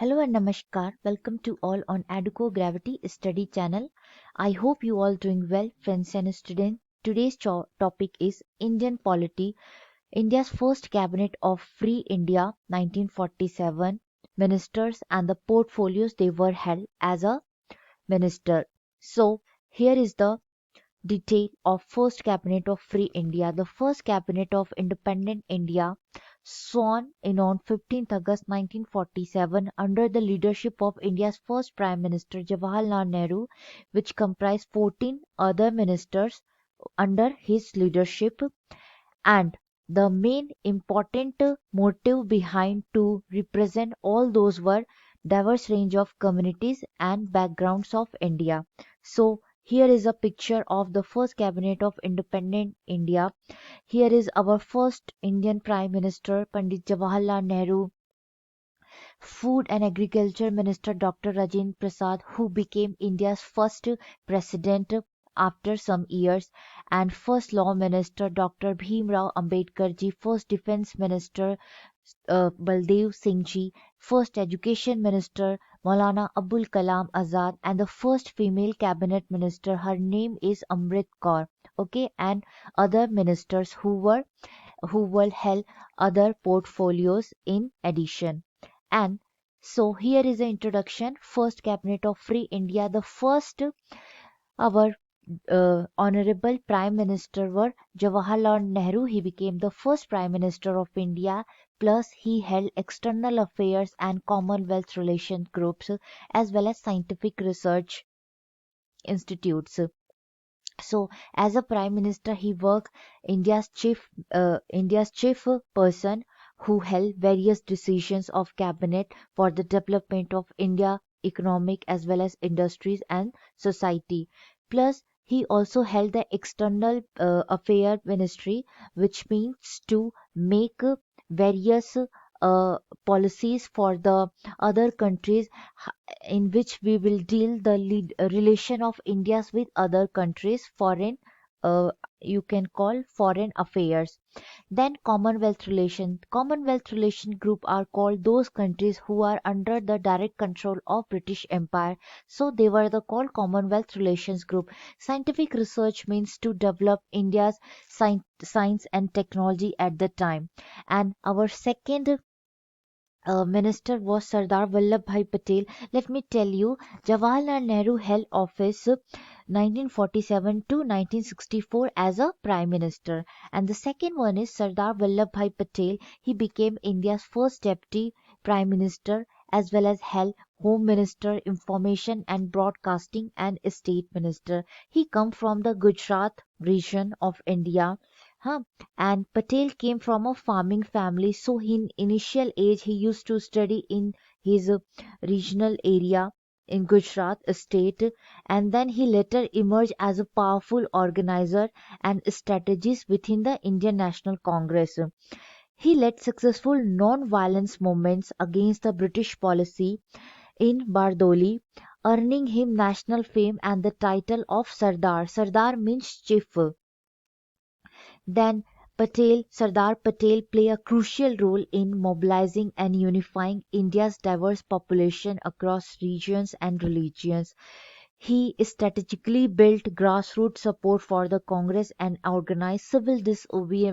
Hello and namaskar. Welcome to all on Aduco Gravity Study channel. I hope you all doing well, friends and students. Today's topic is Indian polity, India's first cabinet of Free India 1947 ministers and the portfolios they were held as a minister. So here is the detail of first cabinet of Free India. The first cabinet of independent India sworn in on 15th August 1947 under the leadership of India's first Prime Minister Jawaharlal Nehru, which comprised 14 other ministers under his leadership, and the main important motive behind to represent all those were diverse range of communities and backgrounds of India. So here is a picture of the first cabinet of independent India. Here is our first Indian Prime Minister Pandit Jawaharlal Nehru, Food and Agriculture Minister Dr. Rajendra Prasad, who became India's first president after some years, and first Law Minister Dr. Bhimrao Ambedkar ji, first Defence Minister Baldev Singh ji, first Education Minister Maulana Abul Kalam Azad, and the first female cabinet minister. Her name is Amrit Kaur. Okay, and other ministers who will held other portfolios in addition. And so here is the introduction. First cabinet of Free India. The first our honorable prime minister were Jawaharlal Nehru. He became the first prime minister of India. Plus he held external affairs and Commonwealth relation groups as well as scientific research institutes. So as a prime minister, he worked India's chief person who held various decisions of cabinet for the development of India economic as well as industries and society. Plus he also held the external affair ministry, which means to make various policies for the other countries, in which we will deal the relation of India's with other countries, foreign, you can call foreign affairs. Then Commonwealth relation group are called those countries who are under the direct control of British Empire. So they were the called Commonwealth relations group. Scientific research means to develop India's science and technology at the time. And our second minister was Sardar Vallabhbhai Patel. Let me tell you, Jawaharlal Nehru held office 1947 to 1964 as a prime minister. And the second one is Sardar Vallabhbhai Patel. He became India's first deputy prime minister as well as held home minister, information and broadcasting and state minister. He come from the Gujarat region of India. Huh? And Patel came from a farming family, so in initial age he used to study in his regional area in Gujarat state, and then he later emerged as a powerful organizer and strategist within the Indian National Congress. He led successful non-violence movements against the British policy in Bardoli, earning him national fame and the title of Sardar. Sardar means chief. Then Sardar Patel played a crucial role in mobilizing and unifying India's diverse population across regions and religions. He strategically built grassroots support for the Congress and organized civil disobedience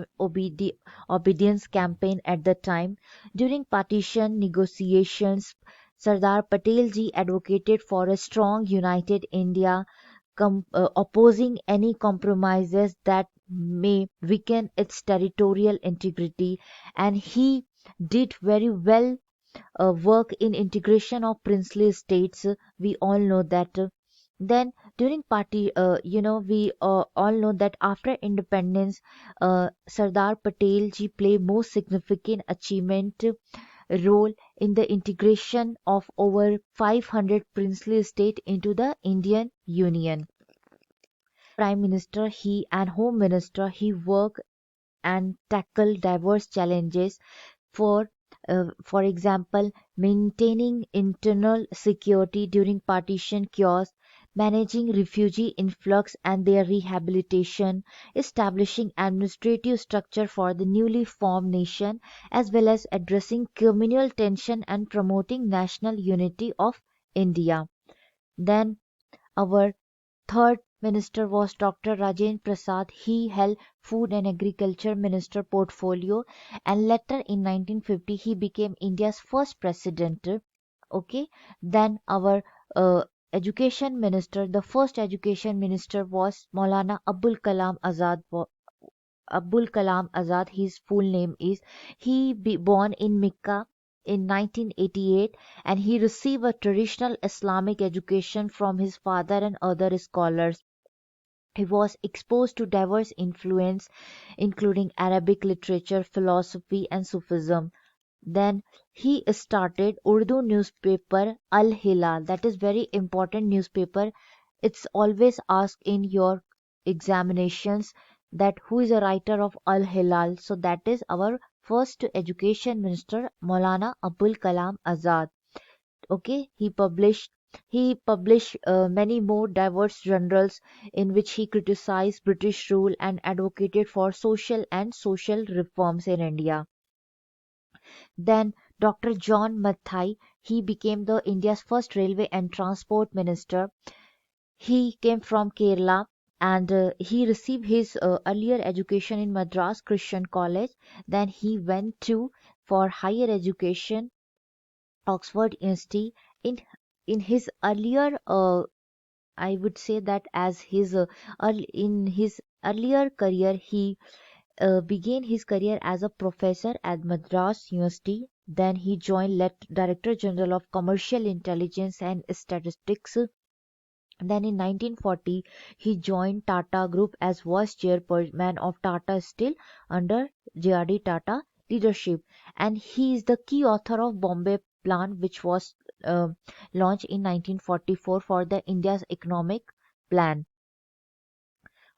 campaign at the time. During partition negotiations, Sardar Patel ji advocated for a strong united India, opposing any compromises that may weaken its territorial integrity, and he did very well work in integration of princely states. We all know that. Then during we all know that after independence, Sardar Patel ji played most significant achievement role in the integration of over 500 princely states into the Indian Union. Prime Minister, he and Home Minister, he worked and tackled diverse challenges for example, maintaining internal security during partition chaos, managing refugee influx and their rehabilitation, establishing administrative structure for the newly formed nation, as well as addressing communal tension and promoting national unity of India. Then our third minister was Dr. Rajendra Prasad. He held Food and Agriculture Minister portfolio, and later in 1950 he became India's first president. Okay, then our education minister, the first education minister was Maulana Abul Kalam Azad. His full name is. Born in Mecca in 1988, and he received a traditional Islamic education from his father and other scholars. He was exposed to diverse influence, including Arabic literature, philosophy, and Sufism. Then he started Urdu newspaper Al Hilal. That is very important newspaper. It's always asked in your examinations that who is a writer of Al Hilal. So that is our first education minister, Maulana Abul Kalam Azad. Okay, he published many more diverse journals in which he criticized British rule and advocated for social reforms in India. Then Dr. John Mathai, he became the India's first railway and transport minister. He came from Kerala, and he received his earlier education in Madras Christian College. Then he went to for higher education Oxford University. In in his earlier I would say that as his in his earlier career he began his career as a professor at Madras University. Then he joined Director General of Commercial Intelligence and Statistics. Then in 1940 he joined Tata Group as vice chairman of Tata Steel under J.R.D. Tata leadership, and he is the key author of Bombay Plan, which was uh, launched in 1944 for the India's economic plan.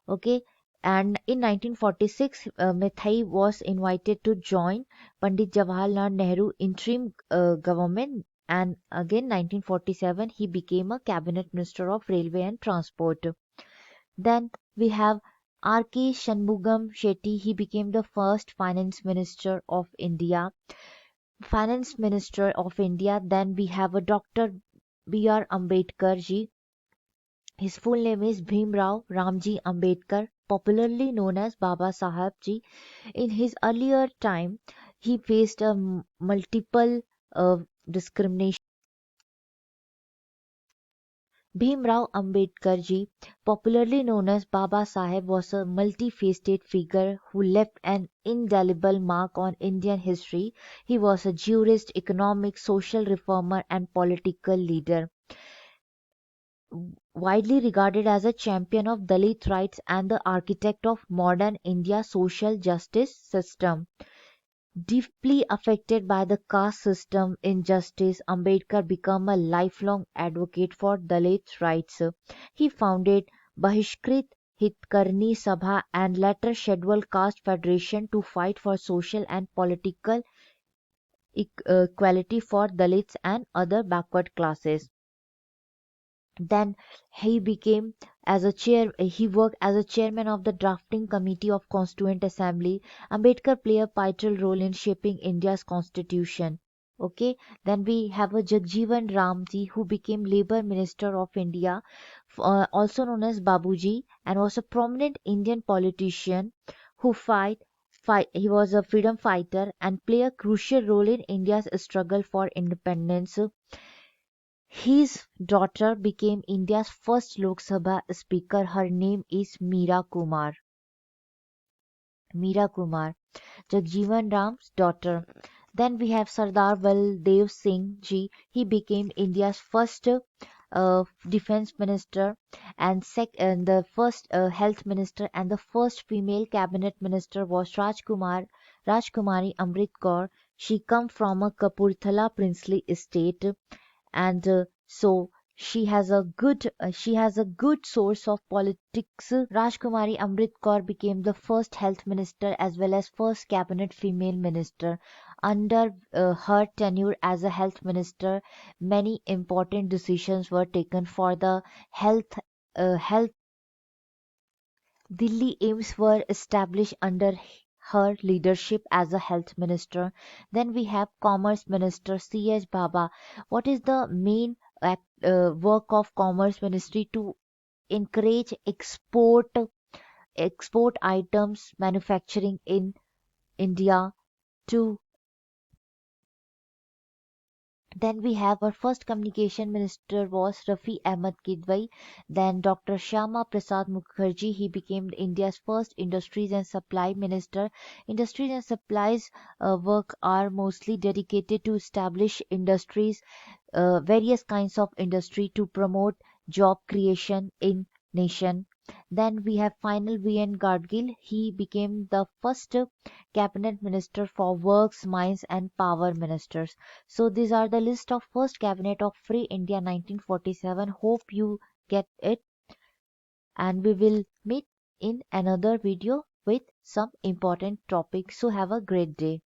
Okay, and in 1946 Methai was invited to join Pandit Jawaharlal Nehru interim government, and again 1947 he became a cabinet minister of railway and transport. Then we have R.K. Shanmugam Shetty. He became the first finance minister of India. Then we have a Dr. B.R. Ambedkar ji. His full name is Bhimrao Ramji Ambedkar, popularly known as Baba Saheb Ji. In his earlier time, he faced a multiple discrimination. Bhimrao Ambedkar ji, popularly known as Baba Saheb, was a multifaceted figure who left an indelible mark on Indian history. He was a jurist, economic, social reformer, and political leader, widely regarded as a champion of Dalit rights and the architect of modern India's social justice system. Deeply affected by the caste system injustice, Ambedkar became a lifelong advocate for Dalit rights. He founded Bahishkrit Hitkarni Sabha and later Scheduled Caste Federation to fight for social and political equality for Dalits and other backward classes. Then he worked as a chairman of the drafting committee of Constituent Assembly. Ambedkar played a pivotal role in shaping India's constitution. Okay, then we have a Jagjeevan Ramji who became Labour Minister of India, also known as Babuji, and was a prominent Indian politician who he was a freedom fighter and played a crucial role in India's struggle for independence. His daughter became India's first Lok Sabha speaker. Her name is Meera Kumar. Meera Kumar, Jagjeevan Ram's daughter. Then we have Sardar Baldev Singh ji. He became India's first defense minister and the first health minister, and the first female cabinet minister was Rajkumari Amrit Kaur. She come from a Kapurthala princely estate, and so she has a good source of politics. Rajkumari Amrit Kaur became the first health minister as well as first cabinet female minister. Under her tenure as a health minister, many important decisions were taken for the health. Delhi aims were established under her leadership as a health minister. Then we have Commerce Minister C.H. Baba. What is the main work of Commerce Ministry? To encourage export items manufacturing in India. To Then we have our first communication minister was Rafi Ahmad Kidwai. Then Dr. Shyama Prasad Mukherjee, he became India's first industries and supply minister. Industries and supplies work are mostly dedicated to establish industries, various kinds of industry to promote job creation in nation. Then we have final VN Gadgil. He became the first cabinet minister for works, mines and power ministers. So these are the list of first cabinet of Free India 1947. Hope you get it, and we will meet in another video with some important topics. So have a great day.